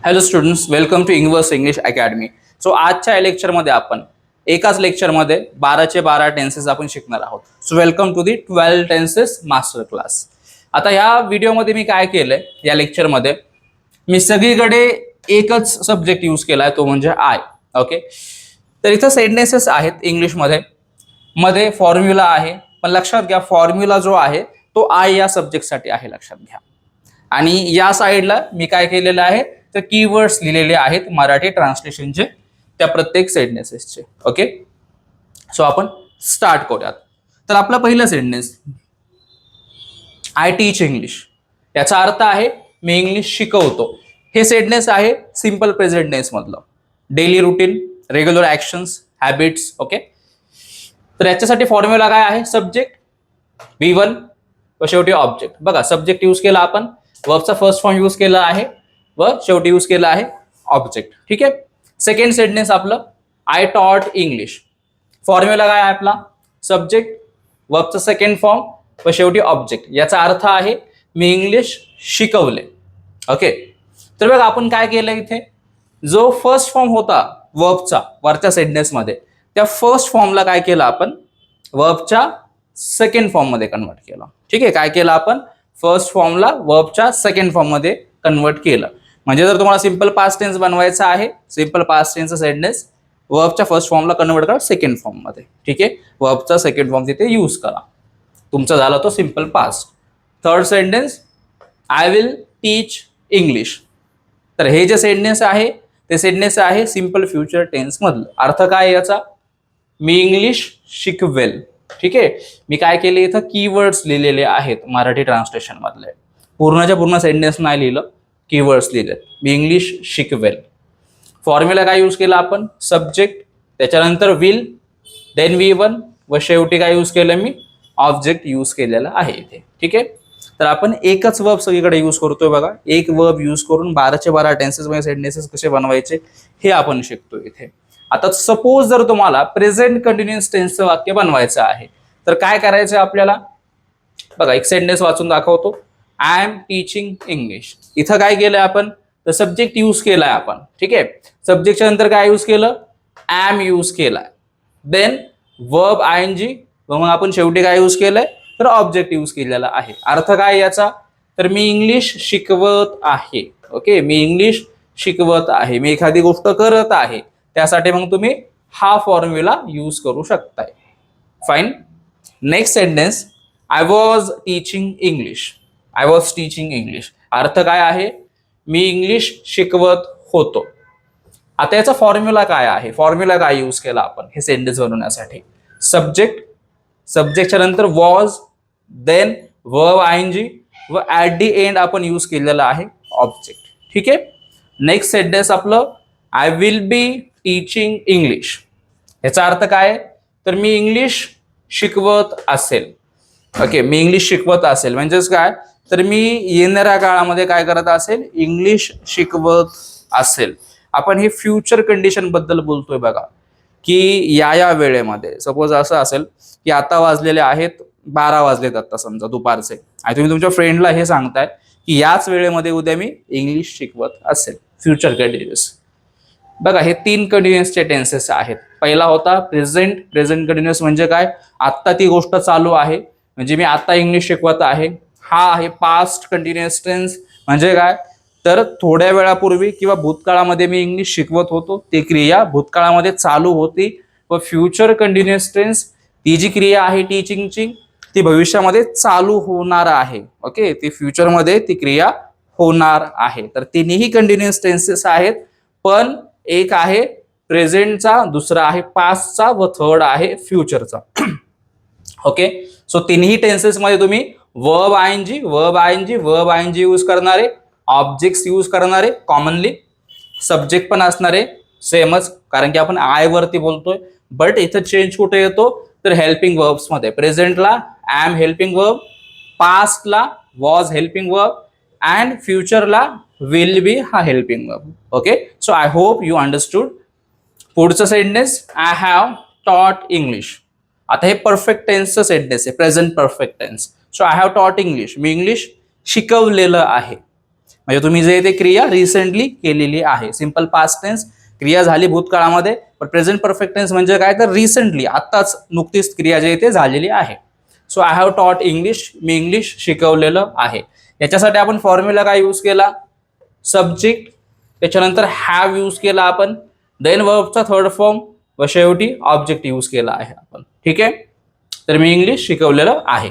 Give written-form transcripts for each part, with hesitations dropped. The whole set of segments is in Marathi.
हॅलो स्टुडंट्स, वेलकम टू इंग्वर्स इंग्लिश अकॅडमी. सो आजच्या लेक्चरमध्ये आपण एकाच लेक्चरमध्ये 12चे 12 टेन्सेस आपण शिकणार आहोत. So welcome to the 12 tenses master class. आता ह्या व्हिडिओमध्ये मी काय केलंय, या लेक्चरमध्ये मी सगळीकडे एकच सब्जेक्ट यूज केलाय, तो म्हणजे आय. ओके, तर इथं सेंटेन्सेस आहेत इंग्लिशमध्ये, मध्ये फॉर्म्युला आहे, पण लक्षात घ्या फॉर्म्युला जो आहे तो आय या सब्जेक्टसाठी आहे, लक्षात घ्या. आणि या साईडला मी काय केलेलं आहे, तर कीवर्ड्स लिहिलेले आहेत मराठी ट्रान्सलेशनचे त्या प्रत्येक सेंटेन्सेसचे. ओके, सो आपण स्टार्ट करूयात. तर आपला पहिला सेंटेन्स, आय टीच इंग्लिश. याचा अर्थ आहे मी इंग्लिश शिकवतो. हे सेंटेन्स आहे सिंपल प्रेझेंट टेन्स मधलं. Daily routine, regular actions, habits. Okay, तर याच्यासाठी फॉर्म्युला काय आहे, सब्जेक्ट V1 व शेवटी ऑब्जेक्ट. बघा, सब्जेक्ट यूज केला आपण, वर्बचा फर्स्ट फॉर्म यूज केला आहे व शेवटी यूज केला आहे ऑब्जेक्ट. ठीक आहे. सेकंड सेंटेन्स आपलं, आय टॉट इंग्लिश. फॉर्म्युला काय आहे आपला, सब्जेक्ट, वर्बचा सेकंड फॉर्म व शेवटी ऑब्जेक्ट. याचा अर्थ आहे मी इंग्लिश शिकवले. ओके, तर बघा आपण काय केलं, इथे जो फर्स्ट फॉर्म होता वर्बचा वरच्या सेंटेन्समध्ये, त्या फर्स्ट फॉर्मला काय केलं आपण, वर्बच्या सेकंड फॉर्म मध्ये कन्वर्ट केलं. ठीक आहे, काय केलं आपण, फर्स्ट फॉर्मला वर्बच्या सेकंड फॉर्म मध्ये कन्वर्ट केलं. म्हणजे जर तुम्हाला सिंपल पास्ट टेन्स बनवायचा आहे, simple past टेन्सचा sentence वर्बच्या first फॉर्मला convert करा सेकंड फॉर्म मध्ये. ठीक आहे, वर्बचा सेकंड फॉर्म तिथे यूज करा, तुमचा झाला तो simple past. Third sentence, I will teach English. तर हे जे सेंटेन्स आहे ते सेंटेन्स आहे सिंपल फ्युचर टेन्स मधलं. अर्थ काय याचा, मी इंग्लिश शिकवेल. ठीक आहे, मी काय केले, इथं कीवर्ड्स लिहिलेले आहेत मराठी ट्रान्सलेशन मधले. पूर्णच्या पूर्ण सेंटेन्स नाही लिहिलं, कीवर्ड्स लिहिले. मी इंग्लिश शिकवेल. फॉर्म्युला काय यूज केला आपण, सब्जेक्ट, त्याच्यानंतर विल, देन V1 व शेवटी काय यूज केलं, मी ऑब्जेक्ट यूज केलेला आहे इथे. ठीक आहे, तर आपण एकच वर्ब सगळीकडे यूज करतोय. बघा, एक वर्ब यूज करून 12चे 12 टेन्सेस मध्ये सेंटेन्सेस कसे बनवायचे हे आपण शिकतोय इथे. आता सपोज जर तुम्हाला प्रेझेंट कंटिन्युअस टेन्सचं वाक्य बनवायचं आहे, तर काय करायचं आपल्याला, बघा एक सेंटेन्स वाचून दाखवतो. I am teaching English. इथं काय केलंय आपण, तर सब्जेक्ट यूज केलाय आपण. ठीक आहे, सब्जेक्टच्या नंतर काय यूज केलं, एम यूज केलाय, देन वर्ब ING, व मग आपण शेवटी काय यूज केलंय, तर ऑब्जेक्ट यूज केलेला आहे. अर्थ काय याचा, तर मी इंग्लिश शिकवत आहे. ओके, मी इंग्लिश शिकवत आहे, मी एखादी गोष्ट करत आहे, त्यासाठी मग तुम्ही हा फॉर्म्युला यूज करू शकताय. Fine. Next sentence, I was teaching English. I was teaching English. अर्थ काय आहे, मी इंग्लिश शिकवत होतो. आता याचा फॉर्म्युला काय आहे, फॉर्म्युला काय यूज केला आपण हे सेंटेन्स बनवण्यासाठी, सब्जेक्ट, सब्जेक्टच्या नंतर वॉज, देन वर्ब ING व ऍट दी एंड आपण यूज केलेला आहे ऑब्जेक्ट. ठीक आहे. नेक्स्ट सेंटेन्स आपलं, I will be teaching English. याचा अर्थ काय, तर मी इंग्लिश शिकवत असेल. ओके, मी इंग्लिश शिकवत असेल म्हणजेच काय, तर मी येणाऱ्या काळामध्ये काय करत असेल, इंग्लिश शिकवत असेल. आपण हे फ्युचर कंडिशन बद्दल बोलतोय. बघा की या वेळेमध्ये सपोज असं असेल की आता वाजलेले आहेत 12 वाजलेत आता समजा दुपारचे, आणि तुम्ही तुमच्या फ्रेंडला हे सांगताय की याच वेळेमध्ये उद्या मी इंग्लिश शिकवत असेल. Future continuous. बघा हे 3 कंटिन्युअसचे टेन्सेस आहेत. पहिला होता प्रेझेंट. प्रेझेंट कंटिन्युअस म्हणजे काय, आत्ता ती गोष्ट चालू आहे, म्हणजे मी आता इंग्लिश शिकवत आहे. हा आहे पास्ट कंटिन्युअस टेन्स, म्हणजे काय, तर थोड्या वेळापूर्वी किंवा भूतकाळामध्ये मी इंग्लिश शिकवत होतो, ती क्रिया भूतकाळामध्ये चालू होती. व फ्युचर कंटिन्युअस टेन्स, ती जी क्रिया आहे टीचिंगची, ती भविष्यामध्ये चालू होणार आहे. ओके, ती फ्युचरमध्ये ती क्रिया होणार आहे. तर तिन्ही कंटिन्युअस टेन्सेस आहेत, पण एक आहे प्रेझेंटचा, दुसरा आहे पास्टचा व थर्ड आहे फ्युचरचा. ओके, सो तिन्ही टेन्सेस मध्ये तुम्ही verb ING, verb ING, verb ING use करणारे, ऑब्जेक्ट्स यूज करणारे, कॉमनली सब्जेक्ट पण असणारे सेमच, कारण की आपण आय वरती बोलतोय. बट इथं चेंज कुठे येतो, तर हेल्पिंग वर्ब्स मध्ये. प्रेझेंटला एम हेल्पिंग वर्ब, पास्टला वॉज हेल्पिंग वर्ब, अँड फ्युचरला विल बी हा helping verb. Okay, so I hope you understood. पुढचं sentence, I have taught English. आता हे परफेक्ट टेन्सचं सेंटेन्स आहे, present perfect tense. So I have taught English, मी इंग्लिश शिकवलेलं आहे. म्हणजे तुम्ही जे ते क्रिया रिसेंटली केलेली आहे. सिंपल पास्ट टेन्स क्रिया झाली भूतकाळामध्ये, पण प्रेझेंट परफेक्ट टेन्स म्हणजे काय तर रिसेंटली आत्ताच नुकतीच क्रिया जे ते झालेली आहे. So I have taught English, मी इंग्लिश शिकवलेलं आहे. याच्यासाठी आपण फॉर्म्युला काय यूज केला, सब्जेक्ट, त्याच्यानंतर हॅव यूज केला आपण, देन वर्बचा थर्ड फॉर्म व शेवटी ऑब्जेक्ट यूज केला आहे आपण. ठीक आहे, तर मी इंग्लिश शिकवलेलं आहे.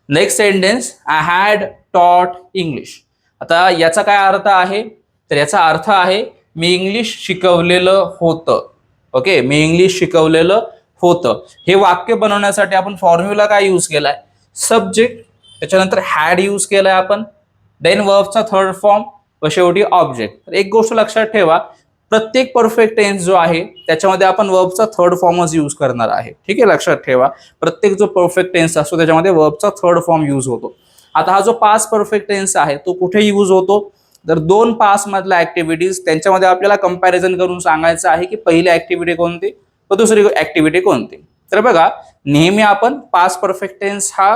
नेक्स्ट सेंटेन्स, आय हॅड टॉट इंग्लिश. आता याचा काय अर्थ आहे, तर याचा अर्थ आहे मी इंग्लिश शिकवलेलं होतं. ओके, मी इंग्लिश शिकवलेलं होतं. हे वाक्य बनवण्यासाठी आपण फॉर्म्युला काय यूज केलाय, सब्जेक्ट, त्याच्यानंतर हॅड यूज केलाय आपण, देन वर्बचा थर्ड फॉर्म व शेवटी ऑब्जेक्ट. तर एक गोष्ट लक्षात ठेवा, प्रत्येक परफेक्ट टेन्स जो आहे त्याच्यामध्ये आपण वर्बचा थर्ड फॉर्मच यूज करणार आहे. ठीक आहे, लक्षात ठेवा, प्रत्येक जो परफेक्ट टेन्स असतो त्याच्यामध्ये वर्बचा थर्ड फॉर्म यूज होतो. आता हा जो पास्ट परफेक्ट टेन्स आहे तो कुठे यूज होतो, तर दोन पास्ट मधल्या ऍक्टिव्हिटीज त्यांच्यामध्ये आपल्याला कंपॅरिझन करून सांगायचं आहे की पहिली ऍक्टिव्हिटी कोणती व दुसरी ऍक्टिव्हिटी कोणती. तर बघा, नेहमी आपण पास्ट परफेक्ट टेन्स हा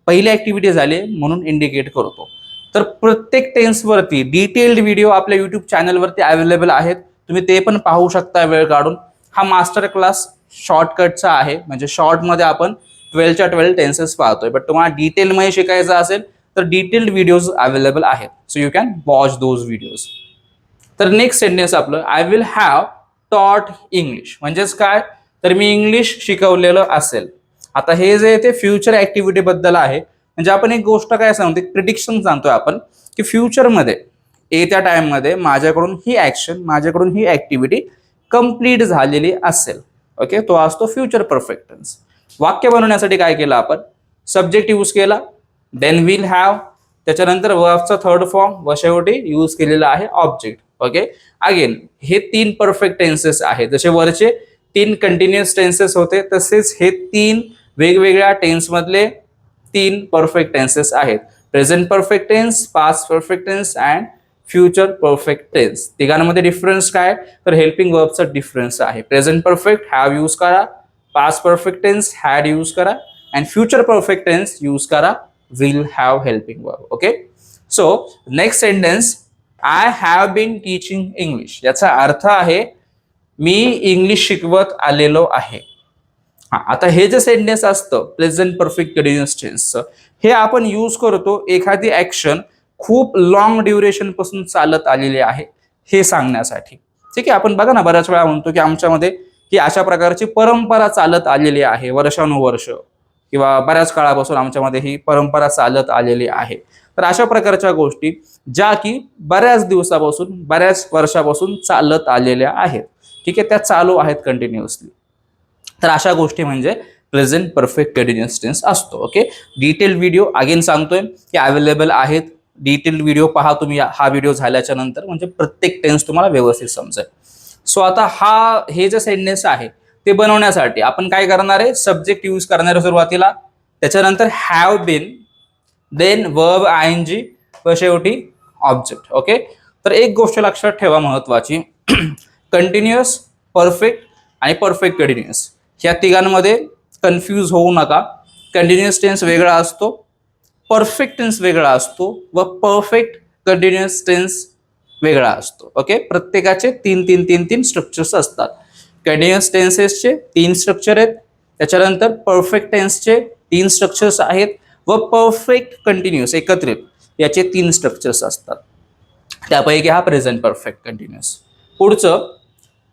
पहिली ऍक्टिव्हिटी झाली म्हणून इंडिकेट करतो. तर प्रत्येक टेन्सवरती डिटेल्ड व्हिडिओ आपल्या युट्यूब चॅनलवरती अवेलेबल आहेत, तुम्ही ते पण पाहू शकता वेळ काढून. हा मास्टर क्लास शॉर्टकटचा आहे, म्हणजे शॉर्टमध्ये आपण 12च्या 12 टेन्सेस पाहतोय, बट तुम्हाला डिटेलमध्ये शिकायचं असेल तर डिटेल्ड व्हिडिओज अवेलेबल आहेत, so you can watch those videos. तर नेक्स्ट सेंटेन्स आपलं, I will have taught English, म्हणजेच काय, तर मी इंग्लिश शिकवलेलं असेल. आता हे जे ते फ्युचर ऍक्टिव्हिटी बद्दल आहे, म्हणजे आपण एक गोष्ट काय सांगतो, प्रिडिक्शन सांगतोय आपण की फ्युचरमध्ये येत्या टाइममध्ये माझ्याकडून ही ऍक्शन, माझ्याकडून ही ऍक्टिव्हिटी कंप्लीट झालेली असेल. ओके, तो असतो फ्युचर परफेक्ट टेन्स. वाक्य बनवण्यासाठी काय केलं आपण, सब्जेक्ट यूज केला, देन विल हॅव, त्याच्यानंतर वर्बचा थर्ड फॉर्म व शेवटी यूज केलेला आहे ऑब्जेक्ट. ओके, अगेन हे 3 परफेक्ट टेन्सेस आहेत. जसे वरचे 3 कंटिन्युअस टेन्सेस होते, तसेच हे 3 वेगवेगळ्या टेन्स मधले 3 परफेक्ट टेन्सेस आहेत. Present perfect tense, past perfect tense and future perfect tense. तिघांमध्ये डिफरन्स काय, तर हेल्पिंग वर्बचा डिफरन्स आहे. प्रेझेंट परफेक्ट हॅव यूज करा, past perfect tense had use करा, and future perfect tense use करा will have helping verb. Okay, so next sentence, I have been teaching English. याचा अर्थ आहे मी इंग्लिश शिकवत आलेलो आहे. आता हे जे सेंटेन्स असतं प्रेझेंट परफेक्ट कंटिन्युअस टेन्सचं, हे आपण यूज करतो एखादी ऍक्शन खूप लॉंग ड्युरेशन पासून चालत आलेली आहे हे सांगण्यासाठी. ठीक आहे, आपण बघा ना, बऱ्याच वेळा म्हणतो की आमच्यामध्ये ही अशा प्रकारची परंपरा चालत आलेली आहे वर्षानुवर्ष, किंवा बऱ्याच काळापासून आमच्यामध्ये ही परंपरा चालत आलेली आहे. तर अशा प्रकारच्या गोष्टी ज्या की बऱ्याच दिवसापासून, बऱ्याच वर्षापासून चालत आलेल्या आहेत. ठीक आहे, त्या चालू आहेत कंटिन्युअसली. तर अशा गोष्टी म्हणजे प्रेझेंट परफेक्ट कंटिन्युअस टेन्स असतो. ओके, डिटेल व्हिडिओ अगेन सांगतोय की अवेलेबल आहेत, डिटेल व्हिडिओ पहा तुम्ही हा व्हिडिओ झाल्याच्या नंतर, म्हणजे प्रत्येक टेन्स तुम्हाला व्यवस्थित समजेल. सो आता हे जे सेंटेन्स आहे ते बनवण्यासाठी आपण काय करणार आहे, सब्जेक्ट यूज करणार आहे सुरुवातीला, त्याच्यानंतर हॅव बीन, देन वर्ब आयएनजी व शेवटी ऑब्जेक्ट. ओके, तर एक गोष्ट लक्षात ठेवा महत्वाची, कंटिन्युअस, परफेक्ट आणि परफेक्ट कंटिन्युअस ह्या तिघांमध्ये कन्फ्यूज होऊ नका. कंटिन्युअस टेन्स वेगळा असतो, परफेक्ट टेन्स वेगळा असतो व परफेक्ट कंटिन्युअस टेन्स वेगळा असतो. ओके, प्रत्येकाचे 3 स्ट्रक्चर्स असतात. कंटिन्युअस टेन्सेसचे 3 स्ट्रक्चर आहेत, त्याच्यानंतर परफेक्ट टेन्सचे 3 स्ट्रक्चर्स आहेत व परफेक्ट कंटिन्युअस एकत्रित याचे 3 स्ट्रक्चर्स असतात. त्यापैकी हा प्रेझेंट परफेक्ट कंटिन्युअस. पुढचं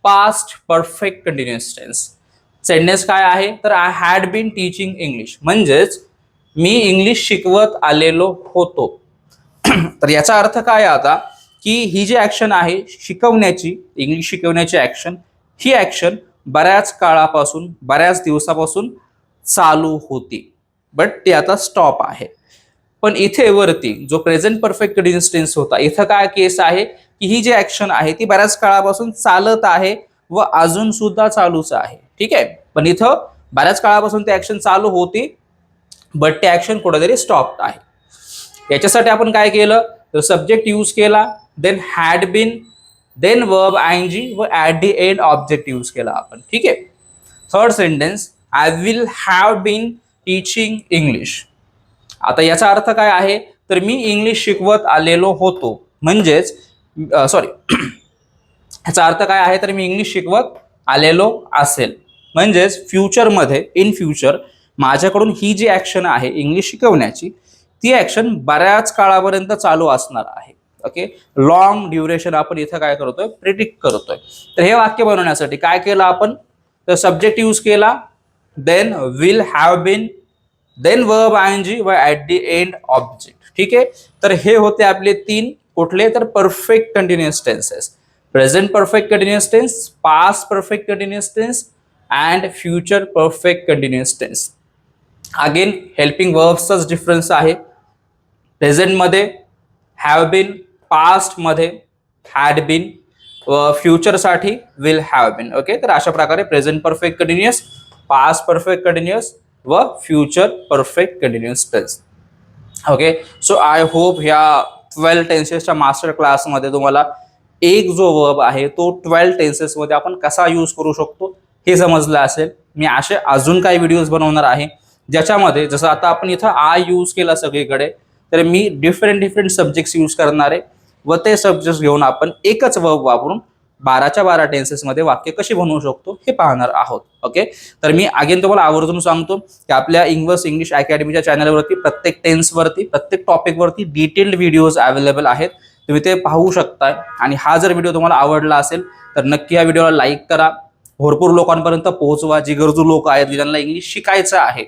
past perfect continuous tense. Sentence काय आहे, तर I had been teaching English, म्हणजेच मी इंग्लिश शिकवत आलेलो होतो. तर याचा अर्थ काय आता, की ही जी ऍक्शन आहे शिकवण्याची, इंग्लिश शिकवण्याची ऍक्शन, ही ऍक्शन बऱ्याच काळापासून, बऱ्याच दिवसापासून चालू होती, बट ती आता स्टॉप आहे. पण इथे वरती जो प्रेझेंट परफेक्ट कंटिन्युअस टेन्स होता, इथं काय केस आहे की ही जी ऍक्शन आहे ती बऱ्याच काळापासून चालत आहे व अजून सुद्धा चालूच आहे. ठीक आहे, पण इथं बऱ्याच काळापासून ती ऍक्शन चालू होती, बट ती ऍक्शन कुठेतरी स्टॉप आहे. याच्यासाठी आपण काय केलं, तर सब्जेक्ट यूज केला, then had been, then verb आयएनजी व at the end object use केला आपण. ठीक आहे, third sentence, I will have been teaching English. आता याचा अर्थ काय आहे, तर मी इंग्लिश शिकवत आलेलो होतो, म्हणजेच सॉरी ह्याचा अर्थ काय आहे, तर मी इंग्लिश शिकवत आलेलो असेल, म्हणजेच फ्युचरमध्ये इन फ्युचर माझ्याकडून ही जी ॲक्शन आहे इंग्लिश शिकवण्याची, ती ॲक्शन बऱ्याच काळापर्यंत चालू असणार आहे. ओके, लॉंग ड्युरेशन आपण इथं काय करतोय, प्रिडिक्ट करतोय. तर हे वाक्य बनवण्यासाठी काय केलं आपण, तर सब्जेक्ट यूज केला, then will have been, then verb आयएनजी व ॲट दी एंड ऑब्जेक्ट. ठीक आहे, तर हे होते आपले 3 कुठले, तर perfect continuous tenses. Present perfect continuous tense, past perfect continuous tense and future perfect continuous tense. Again helping वर्ब्सचाच डिफरन्स आहे. प्रेझेंटमध्ये हॅव बीन, पास्टमध्ये हॅड बीन, व फ्युचरसाठी विल हॅव बीन. ओके, तर अशा प्रकारे present perfect continuous, past perfect continuous व future perfect continuous tense. Okay, so I hope ह्या 12 टेन्सेसच्या मास्टर क्लासमध्ये तुम्हाला एक जो वर्ब आहे तो 12 टेन्सेसमध्ये आपण कसा यूज करू शकतो हे समजलं असेल. मी असे अजून काही व्हिडिओज बनवणार आहे ज्याच्यामध्ये, जसं आता आपण इथं आय यूज केला सगळीकडे, तर मी डिफरंट सब्जेक्ट्स यूज करणार आहे व ते सब्जेक्ट्स घेऊन आपण एकच वर्ब वापरून 12च्या 12 टेन्सेसमध्ये वाक्य कशी बनवू शकतो हे पाहणार आहोत. ओके, तर मी अगेन तुम्हाला आवर्जून सांगतो की आपल्या इन्व्हर्स इंग्लिश अकॅडमीच्या चॅनलवरती प्रत्येक टेन्सवरती, प्रत्येक टॉपिकवरती डिटेल्ड व्हिडिओज अवेलेबल आहेत, तुम्ही ते पाहू शकताय. आणि हा जर व्हिडिओ तुम्हाला आवडला असेल तर नक्की या व्हिडिओला लाईक करा, भरपूर लोकांपर्यंत पोहोचवा. जी गरजू लोक आहेत ज्यांना इंग्लिश शिकायचं आहे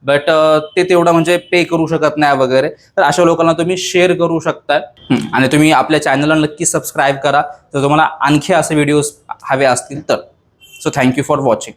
बट ते तेवढं म्हणजे पे करू शकत नाही वगैरे, तर अशा लोकांना तुम्ही शेअर करू शकताय. आणि तुम्ही आपल्या चॅनलला नक्की सबस्क्राईब करा जर तुम्हाला आणखी असे व्हिडिओज हवे असतील तर. So thank you for watching.